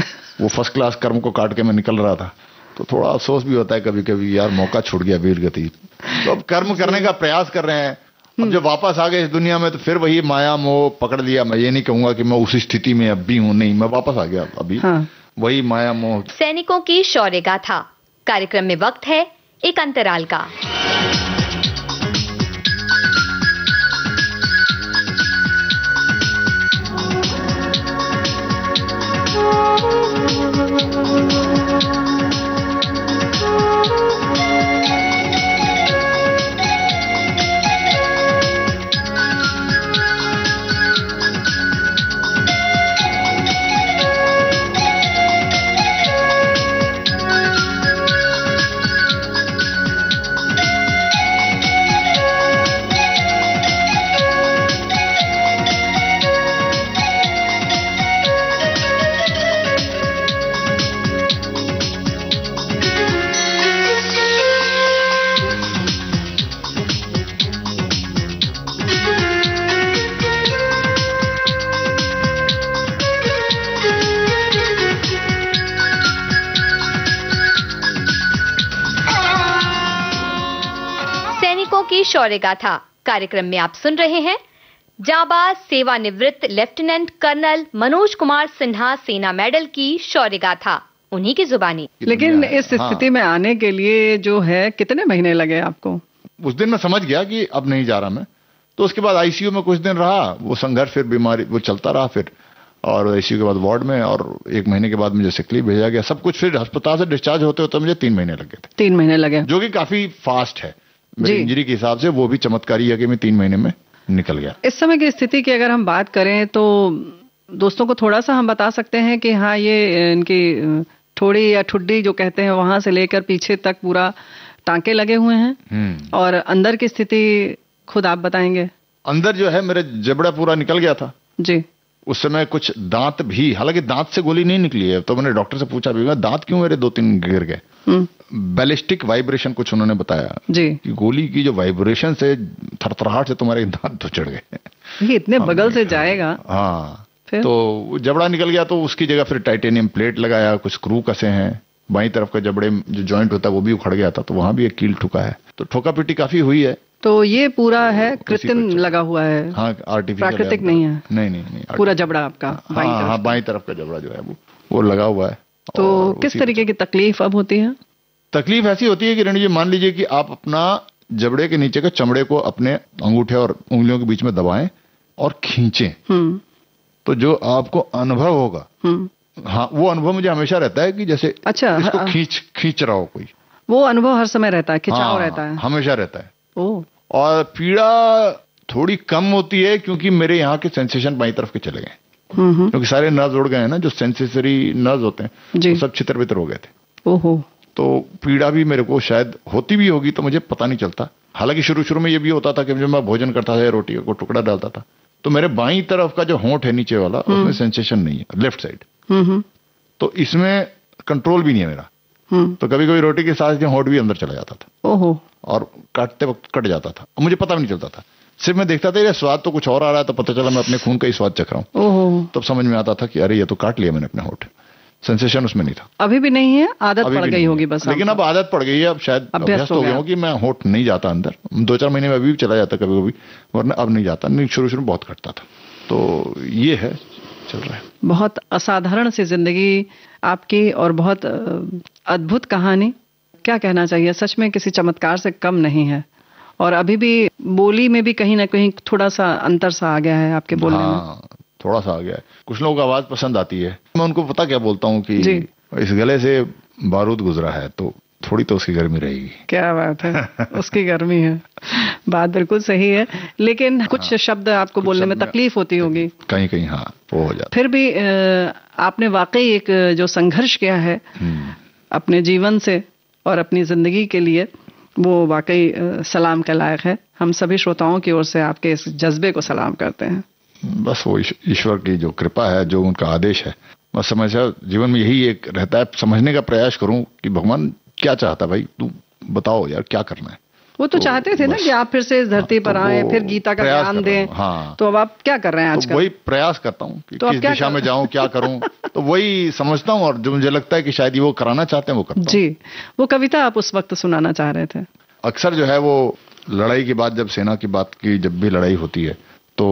वो फर्स्ट क्लास कर्म को काट के मैं निकल रहा था, तो थोड़ा अफसोस भी होता है कभी कभी, यार मौका छूट गया वीर गति। तो अब कर्म करने का प्रयास कर रहे हैं। अब जब वापस आ गए इस दुनिया में तो फिर वही माया मोह पकड़ लिया। मैं ये नहीं कहूंगा कि मैं उसी स्थिति में अब भी हूं, नहीं, मैं वापस आ गया अभी। वही माया मोह। सैनिकों की शौर्य गाथा कार्यक्रम में वक्त है एक अंतराल का। की शौर्य गाथा कार्यक्रम में आप सुन रहे हैं जाबाज सेवानिवृत्त लेफ्टिनेंट कर्नल मनोज कुमार सिन्हा सेना मेडल की शौर्य गाथा, उन्हीं की जुबानी। लेकिन इस स्थिति में आने के लिए जो है कितने महीने लगे आपको? उस दिन मैं समझ गया कि अब नहीं जा रहा मैं। तो उसके बाद आईसीयू में कुछ दिन रहा, वो संघर्ष, फिर बीमारी वो चलता रहा। फिर और आईसीयू के बाद वार्ड में, और 1 महीने के बाद मुझे सिक लीव भेजा गया। सब कुछ फिर अस्पताल से डिस्चार्ज होते होते मुझे 3 महीने लगे थे। 3 महीने लगे, जो कि काफी फास्ट है मेरी इंजरी के हिसाब से। वो भी चमत्कारी है कि मैं 3 महीने में निकल गया। इस समय की स्थिति की अगर हम बात करें तो दोस्तों को थोड़ा सा हम बता सकते हैं कि हाँ, ये इनकी ठोड़ी या ठुड्डी जो कहते हैं वहां से लेकर पीछे तक पूरा टांके लगे हुए हैं। और अंदर की स्थिति खुद आप बताएंगे। अंदर जो है मेरा जबड़ा पूरा निकल गया था जी। उस समय कुछ दांत भी, हालांकि दांत से गोली नहीं निकली है, तो मैंने डॉक्टर से पूछा भी दांत क्यों मेरे 2-3 गिर गए। बैलिस्टिक वाइब्रेशन कुछ उन्होंने बताया जी कि गोली की जो वाइब्रेशन से थरथराहट से तुम्हारे दांत तो चढ़ गए। ये इतने बगल से जाएगा। हाँ, तो जबड़ा निकल गया तो उसकी जगह फिर टाइटेनियम प्लेट लगाया, कुछ स्क्रू कसे हैं। बाईं तरफ का जबड़े जो जॉइंट होता है वो भी उखड़ गया था, तो वहां भी एक कील ठुका है। तो ठोका पिटी काफी हुई है। तो ये पूरा है कृत्रिम लगा हुआ है। हाँ, आर्टिफिशियल, प्राकृतिक नहीं है। नहीं पूरा जबड़ा आपका बाईं तरफ का जबड़ा जो है वो लगा हुआ है। तो किस तरीके की तकलीफ अब होती है? तकलीफ ऐसी होती है कि रेणु जी, मान लीजिए कि आप अपना जबड़े के नीचे के चमड़े को अपने अंगूठे और उंगलियों के बीच में दबाएं और खींचें, तो जो आपको अनुभव होगा, हाँ, वो अनुभव मुझे हमेशा रहता है कि जैसे इसको खींच रहा हो कोई। वो अनुभव हर समय रहता है, खिंचाव रहता है, हमेशा रहता है। ओह। और पीड़ा थोड़ी कम होती है क्योंकि मेरे यहाँ के सेंसेशन बाईं तरफ के चले गए, क्योंकि सारे नर्व उड़ गए हैं ना, जो सेंसेसरी नर्व होते हैं तो सब छितर बितर हो गए थे। ओहो। तो पीड़ा भी मेरे को शायद होती भी होगी, तो मुझे पता नहीं चलता। हालांकि शुरू में ये भी होता था कि जब मैं भोजन करता था, रोटी को टुकड़ा डालता था, तो मेरे बाईं तरफ का जो होंठ है नीचे वाला, उसमें सेंसेशन नहीं है, लेफ्ट साइड। तो इसमें कंट्रोल भी नहीं है मेरा। तो कभी कभी रोटी के साथ होंठ भी अंदर चला जाता था। ओहो। और काटते वक्त कट जाता था, मुझे पता भी नहीं चलता था। सिर्फ मैं देखता था ये स्वाद तो कुछ और आ रहा है, तो पता चला मैं अपने खून का ही स्वाद चख रहा हूँ। तब समझ में आता था कि अरे ये तो काट लिया मैंने अपने होंठ। सेंसेशन उसमें नहीं था। अभी भी नहीं है, आदत पड़ गई होगी बस। लेकिन अब आदत पड़ गई है, अब शायद अभ्यस्त हो गया हो कि मैं होंठ नहीं जाता अंदर। 2-4 महीने में अभी भी चला जाता कभी कभी, वरना अब नहीं जाता। नहीं, शुरू में बहुत कटता था। तो ये है, चल रहा है। बहुत असाधारण सी जिंदगी आपकी और बहुत अद्भुत कहानी। क्या कहना चाहिए, सच में किसी चमत्कार से कम नहीं है। और अभी भी बोली में भी कहीं ना कहीं थोड़ा सा अंतर सा आ गया है आपके बोलने में। थोड़ा सा आ गया है। कुछ लोगों को आवाज पसंद आती है, मैं उनको पता क्या बोलता हूँ कि इस गले से बारूद गुजरा है तो थोड़ी तो उसकी गर्मी रहेगी। क्या बात है, उसकी गर्मी है। बात बिल्कुल सही है, लेकिन कुछ शब्द आपको बोलने में तकलीफ होती होगी कहीं कहीं। हाँ, वो हो जाता। फिर भी आपने वाकई एक जो संघर्ष किया है अपने जीवन से और अपनी जिंदगी के लिए, वो वाकई सलाम के लायक है। हम सभी श्रोताओं की ओर से आपके इस जज्बे को सलाम करते हैं। बस वो ईश्वर की जो कृपा है, जो उनका आदेश है, बस समझा जीवन में यही एक रहता है, समझने का प्रयास करूं कि भगवान क्या चाहता, भाई तू बताओ यार क्या करना है। वो तो चाहते थे ना कि आप फिर से इस धरती पर आए, फिर गीता का ज्ञान दें। हाँ, तो अब आप क्या कर रहे हैं आजकल? वही प्रयास करता हूँ कि किस दिशा में जाऊं, क्या करूं। तो वही समझता हूँ, और जो मुझे लगता है कि शायद ये वो कराना चाहते हैं वो करता हूं। जी, वो कविता आप उस वक्त सुनाना चाह रहे थे। अक्सर जो है वो लड़ाई के बाद, जब सेना की बात की, जब भी लड़ाई होती है, तो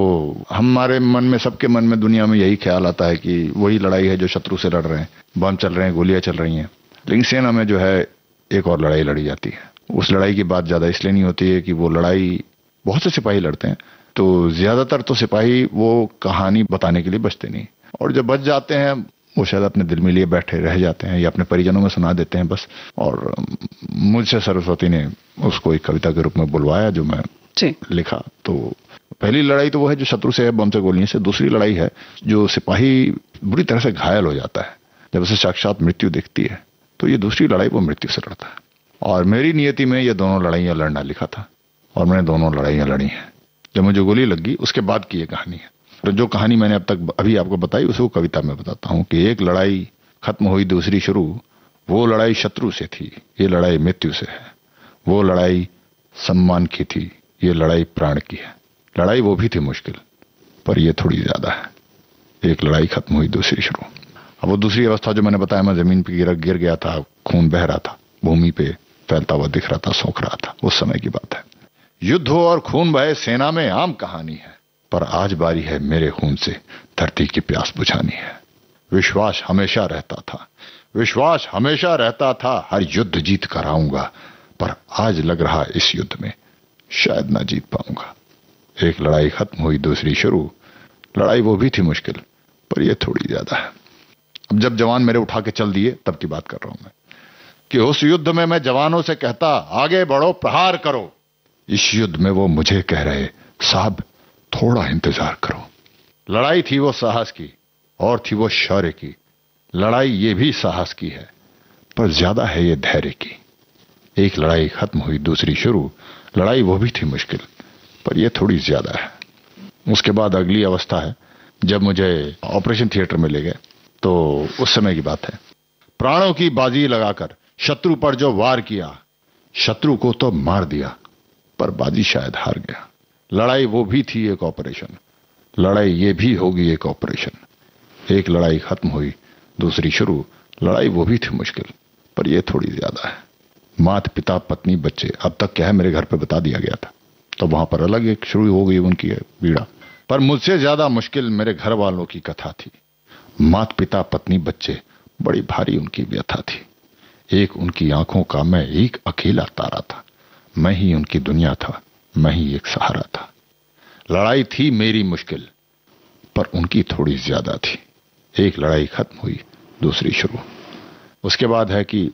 हमारे मन में, सबके मन में दुनिया में यही ख्याल आता है कि वही लड़ाई है जो शत्रु से लड़ रहे हैं, बम चल रहे हैं, गोलियां चल रही हैं। लेकिन सेना में जो है एक और लड़ाई लड़ी जाती है। उस लड़ाई की बात ज्यादा इसलिए नहीं होती है कि वो लड़ाई बहुत से सिपाही लड़ते हैं, तो ज्यादातर तो सिपाही वो कहानी बताने के लिए बचते नहीं, और जब बच जाते हैं वो शायद अपने दिल में लिए बैठे रह जाते हैं या अपने परिजनों में सुना देते हैं बस। और मुझसे सरस्वती ने उसको एक कविता के रूप में बुलवाया, जो मैं लिखा। तो पहली लड़ाई तो वो है जो शत्रु से है, बम से, गोलियों से। दूसरी लड़ाई है जो सिपाही बुरी तरह से घायल हो जाता है, जब उसे साक्षात मृत्यु दिखती है, तो ये दूसरी लड़ाई वो मृत्यु से लड़ता है। और मेरी नियति में ये दोनों लड़ाइयां लड़ना लिखा था, और मैंने दोनों लड़ाइयां लड़ी हैं। जब मुझे गोली लगी उसके बाद की ये कहानी है। तो जो कहानी मैंने अब तक अभी आपको बताई, उसे कविता में बताता हूँ कि एक लड़ाई खत्म हुई, दूसरी शुरू। वो लड़ाई शत्रु से थी, ये लड़ाई मृत्यु से है। वो लड़ाई सम्मान की थी, ये लड़ाई प्राण की है। लड़ाई वो भी थी मुश्किल, पर ये थोड़ी ज्यादा है। एक लड़ाई खत्म हुई, दूसरी शुरू। अब वो दूसरी अवस्था जो मैंने बताया, मैं जमीन पे गिर गया था, खून बह रहा था, भूमि पे फैलता हुआ दिख रहा था, सूख रहा था, उस समय की बात है। युद्ध हो और खून बहे सेना में आम कहानी है, पर आज बारी है मेरे खून से धरती की प्यास बुझानी है। विश्वास हमेशा रहता था, विश्वास हमेशा रहता था, हर युद्ध जीत कर आऊंगा, पर आज लग रहा इस युद्ध में शायद ना जीत पाऊंगा। एक लड़ाई खत्म हुई, दूसरी शुरू। लड़ाई वो भी थी मुश्किल, पर ये थोड़ी ज्यादा है। अब जब जवान मेरे उठा के चल दिए तब की बात कर रहा हूं मैं, कि उस युद्ध में मैं जवानों से कहता आगे बढ़ो, प्रहार करो। इस युद्ध में वो मुझे कह रहे साहब थोड़ा इंतजार करो। लड़ाई थी वो साहस की और थी वो शौर्य की। लड़ाई ये भी साहस की है, पर ज्यादा है ये धैर्य की। एक लड़ाई खत्म हुई, दूसरी शुरू। लड़ाई वो भी थी मुश्किल, पर ये थोड़ी ज्यादा है। उसके बाद अगली अवस्था है जब मुझे ऑपरेशन थिएटर में ले गए, तो उस समय की बात है। प्राणों की बाजी लगाकर शत्रु पर जो वार किया, शत्रु को तो मार दिया, पर बाजी शायद हार गया। लड़ाई वो भी थी एक ऑपरेशन, लड़ाई ये भी होगी एक ऑपरेशन। एक लड़ाई खत्म हुई, दूसरी शुरू। लड़ाई वो भी थी मुश्किल, पर यह थोड़ी ज्यादा है। माता पिता पत्नी बच्चे, अब तक क्या है मेरे घर पे बता दिया गया था, तो वहां पर अलग एक शुरू हो गई उनकी पीड़ा। पर मुझसे ज्यादा मुश्किल मेरे घर वालों की कथा थी। माता पिता पत्नी बच्चे, बड़ी भारी उनकी व्यथा थी। एक उनकी आंखों का मैं एक अकेला तारा था। मैं ही उनकी दुनिया था, मैं ही एक सहारा था। लड़ाई थी मेरी मुश्किल, पर उनकी थोड़ी ज्यादा थी। एक लड़ाई खत्म हुई, दूसरी शुरू। उसके बाद है कि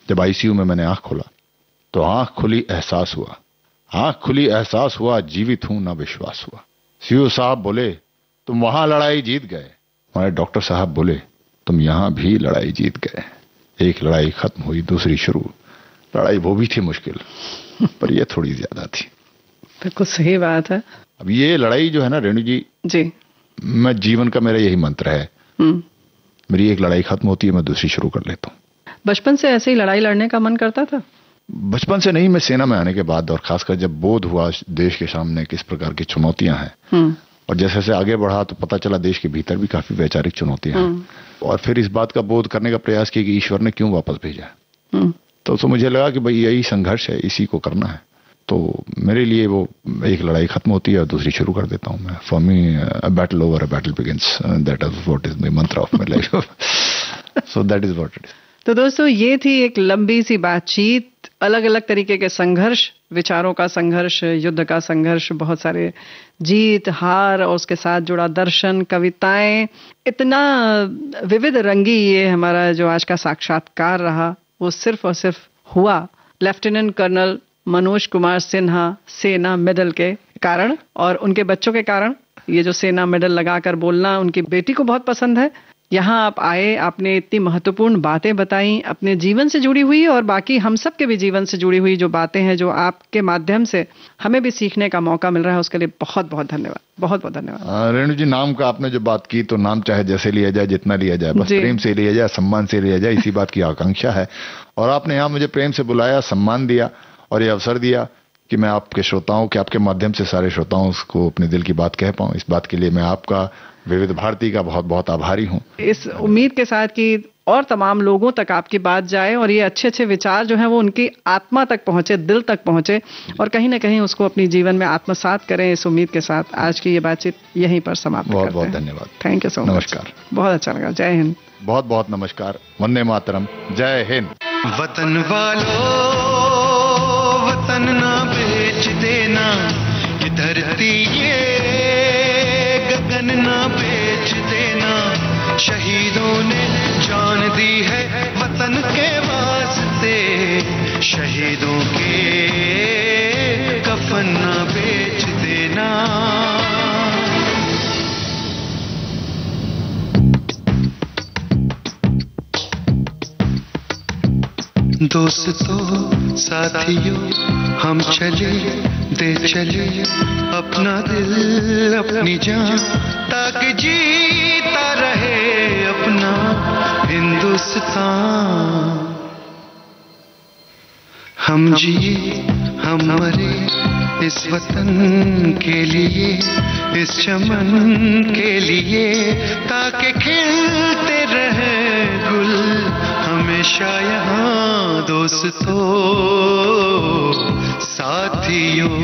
जब आईसीयू में मैंने आंख खोला, तो आंख खुली एहसास हुआ, आंख खुली एहसास हुआ, जीवित हूं ना विश्वास हुआ। सीयू साहब बोले तुम वहां लड़ाई जीत गए। हमारे डॉक्टर साहब बोले तुम यहां भी लड़ाई जीत गए। एक लड़ाई खत्म हुई, दूसरी शुरू। लड़ाई वो भी थी मुश्किल, पर यह थोड़ी ज्यादा थी। बिल्कुल सही बात है। अब ये लड़ाई जो है ना रेणु जी, मैं जीवन का मेरा यही मंत्र है। मेरी एक लड़ाई खत्म होती है, मैं दूसरी शुरू कर लेता हूँ। बचपन से ऐसे ही लड़ाई लड़ने का मन करता था? बचपन से नहीं, मैं सेना में आने के बाद और खासकर जब बोध हुआ देश के सामने किस प्रकार की चुनौतियां हैं, और जैसे जैसे आगे बढ़ा तो पता चला देश के भीतर भी काफी वैचारिक चुनौतियां हैं। और फिर इस बात का बोध करने का प्रयास किया कि ईश्वर ने क्यों वापस भेजा। तो मुझे लगा कि भाई यही संघर्ष है, इसी को करना है। तो मेरे लिए वो एक लड़ाई खत्म होती है और दूसरी शुरू कर देता हूं मैं। For me a battle over a battle begins, that is what is my mantra of my life. So that is what it is. तो दोस्तों ये थी एक लंबी सी बातचीत, अलग अलग तरीके के संघर्ष, विचारों का संघर्ष, युद्ध का संघर्ष, बहुत सारे जीत हार और उसके साथ जुड़ा दर्शन, कविताएं, इतना विविध रंगी ये हमारा जो आज का साक्षात्कार रहा, वो सिर्फ और सिर्फ हुआ लेफ्टिनेंट कर्नल मनोज कुमार सिन्हा सेना मेडल के कारण और उनके बच्चों के कारण। ये जो सेना मेडल लगाकर बोलना उनकी बेटी को बहुत पसंद है। यहाँ आप आए, आपने इतनी महत्वपूर्ण बातें बताई, अपने जीवन से जुड़ी हुई और बाकी हम सब के भी जीवन से जुड़ी हुई जो बातें हैं, जो आपके माध्यम से हमें भी सीखने का मौका मिल रहा है, उसके लिए बहुत बहुत धन्यवाद। बहुत बहुत धन्यवाद। रेणु जी, नाम का आपने जो बात की, तो नाम चाहे जैसे लिया जाए, जितना लिया जाए, बस प्रेम से लिया जाए, सम्मान से लिया जाए, इसी बात की आकांक्षा है। और आपने यहाँ मुझे प्रेम से बुलाया, सम्मान दिया और ये अवसर दिया कि मैं आपके श्रोताओं के, आपके माध्यम से सारे श्रोताओं को अपने दिल की बात कह पाऊं। इस बात के लिए मैं आपका, विविध भारती का बहुत बहुत आभारी हूं। इस उम्मीद के साथ कि और तमाम लोगों तक आपकी बात जाए और ये अच्छे अच्छे विचार जो हैं वो उनकी आत्मा तक पहुंचे, दिल तक पहुंचे और कहीं ना कहीं उसको अपनी जीवन में आत्मसात करें। इस उम्मीद के साथ आज की ये बातचीत यहीं पर समाप्त करते हैं। बहुत बहुत धन्यवाद। Thank you so much. नमस्कार। बहुत अच्छा लगा। जय हिंद। बहुत बहुत नमस्कार। वंदे मातरम। जय हिंद। वतन वालों, वतन ना बेच देना, ये धरती ये गगन ना बेच देना। शहीदों ने जान दी है वतन के वास्ते, शहीदों के कफन ना बेच देना। दोस्तों साथियों हम चले दे चले अपना दिल अपनी जान, ताकि जीता रहे अपना हिंदुस्तान। हम जिए हम मरे इस वतन के लिए, इस चमन के लिए, ताकि खिलते रहे गुल हमेशा यहाँ। दोस्तों साथियों,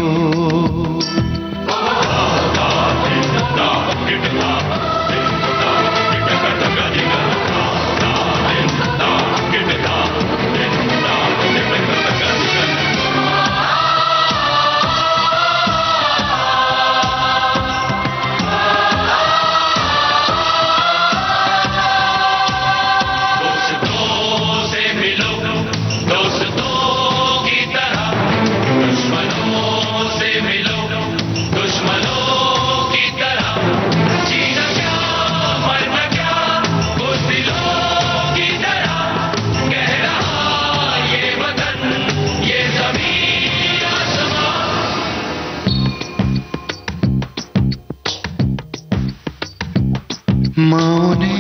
माँ ने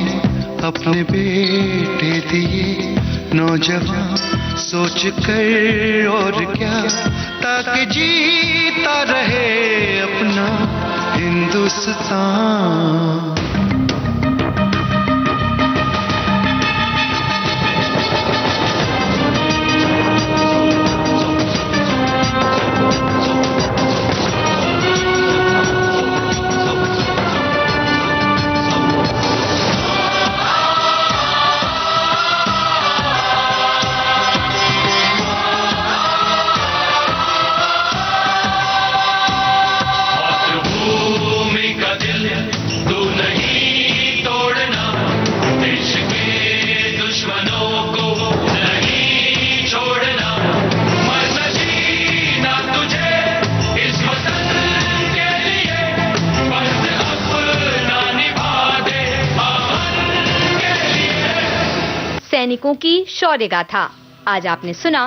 अपने बेटे दिए नौजवान सोच कर और क्या, ताकि जीता रहे अपना हिंदुस्तान। सैनिकों की शौर्य गाथा। आज आपने सुना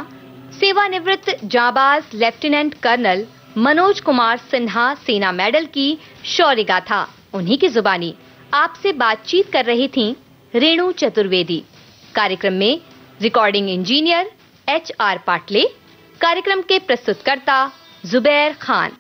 सेवानिवृत्त जाबाज लेफ्टिनेंट कर्नल मनोज कुमार सिन्हा सेना मेडल की शौर्य गाथा। उन्हीं की जुबानी आपसे बातचीत कर रही थीं रेणु चतुर्वेदी। कार्यक्रम में रिकॉर्डिंग इंजीनियर HR पाटले, कार्यक्रम के प्रस्तुतकर्ता जुबैर खान।